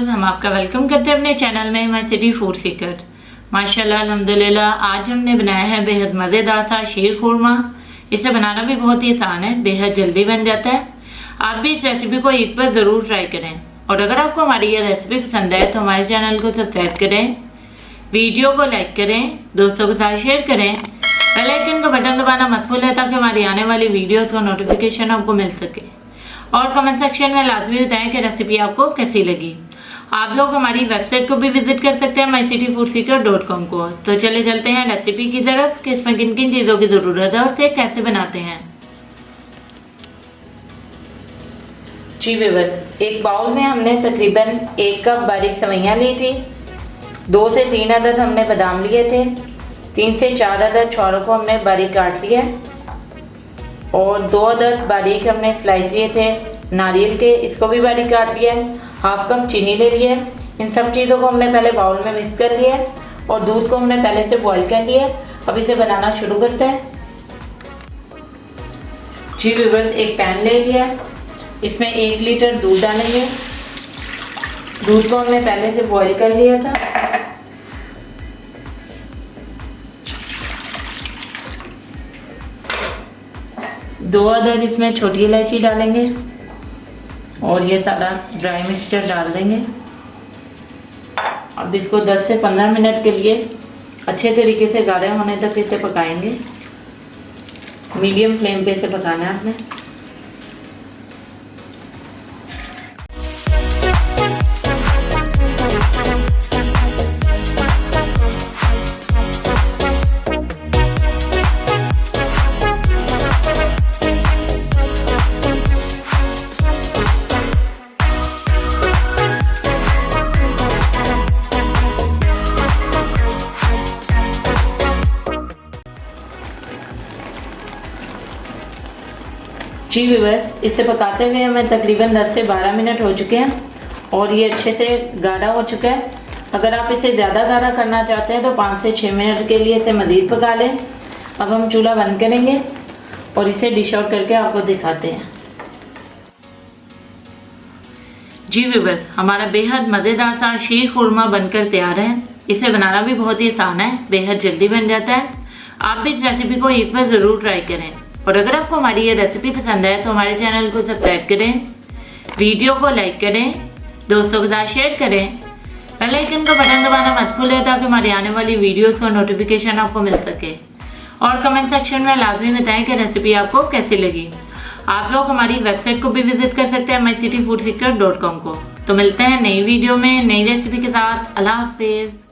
Viewers, हम आपका welcome करते हैं अपने चैनल में माय सिटी फूड सीक्रेट। माशाल्लाह अल्हम्दुलिल्लाह, आज हमने बनाया है बेहद मज़ेदार सा शीर खुरमा। इसे बनाना भी बहुत ही आसान है, बेहद जल्दी बन जाता है। आप भी इस रेसिपी को ईद पर ज़रूर ट्राई करें और अगर आपको हमारी ये रेसिपी पसंद आए तो हमारे चैनल को सब्सक्राइब करें, वीडियो को लाइक करें, दोस्तों के साथ शेयर करें, बेल आइकन का बटन दबाना मत भूलें ताकि हमारी आने वाली वीडियोज़ का नोटिफिकेशन आपको मिल सके। और कमेंट सेक्शन में लाजमी बताएं कि रेसिपी आपको कैसी लगी। आप लोग हमारी वेबसाइट को भी विजिट कर सकते हैं mycityfoodseeker.com को। तो चले चलते हैं रेसिपी की तरफ कि इसमें किन किन चीज़ों की ज़रूरत है और इसे कैसे बनाते हैं। जी व्यूअर्स, एक बाउल में हमने तकरीबन 1 कप बारीक सेवइयाँ ली थी। 2 से 3 अदद हमने बादाम लिए थे। 3 से 4 अदद छुहारों को हमने बारीक काट लिया और 2 अदद बारीक हमने स्लाइस लिए थे नारियल के, इसको भी बारीक काट लिया है। हाफ कप चीनी ले लिया। इन सब चीज़ों को हमने पहले बाउल में मिक्स कर लिया और दूध को हमने पहले से बॉईल कर लिया। अब इसे बनाना शुरू करते हैं। जी व्यूअर्स, एक पैन ले लिया, इसमें 1 लीटर दूध डालेंगे। दूध को हमने पहले से बॉईल कर लिया था। दो अदद इसमें छोटी इलायची डालेंगे और ये सारा ड्राई मिक्सचर डाल देंगे। अब इसको 10 से 15 मिनट के लिए अच्छे तरीके से गाढ़ा होने तक इसे पकाएंगे। मीडियम फ्लेम पे इसे पकाना है आपने। जी व्यूअर्स, इसे पकाते हुए हमें तकरीबन 10 से 12 मिनट हो चुके हैं और ये अच्छे से गाढ़ा हो चुका है। अगर आप इसे ज़्यादा गाढ़ा करना चाहते हैं तो 5 से 6 मिनट के लिए इसे मज़ीद पका लें। अब हम चूल्हा बंद करेंगे और इसे डिश आउट करके आपको दिखाते हैं। जी व्यूअर्स, हमारा बेहद मज़ेदार सा शीर खुरमा बनकर तैयार है। इसे बनाना भी बहुत ही आसान है, बेहद जल्दी बन जाता है। आप भी इस रेसिपी को एक बार ज़रूर ट्राई करें और अगर आपको हमारी ये रेसिपी पसंद है तो हमारे चैनल को सब्सक्राइब करें, वीडियो को लाइक करें, दोस्तों के साथ शेयर करें, बेल आइकन का बटन दबाना मत भूलें ताकि हमारी आने वाली वीडियोस का नोटिफिकेशन आपको मिल सके। और कमेंट सेक्शन में लाजमी बताएं कि रेसिपी आपको कैसी लगी। आप लोग हमारी वेबसाइट को भी विजिट कर सकते हैं mycityfoodseeker.com को। तो मिलते हैं नई वीडियो में नई रेसिपी के साथ। अल्लाह हाफिज़।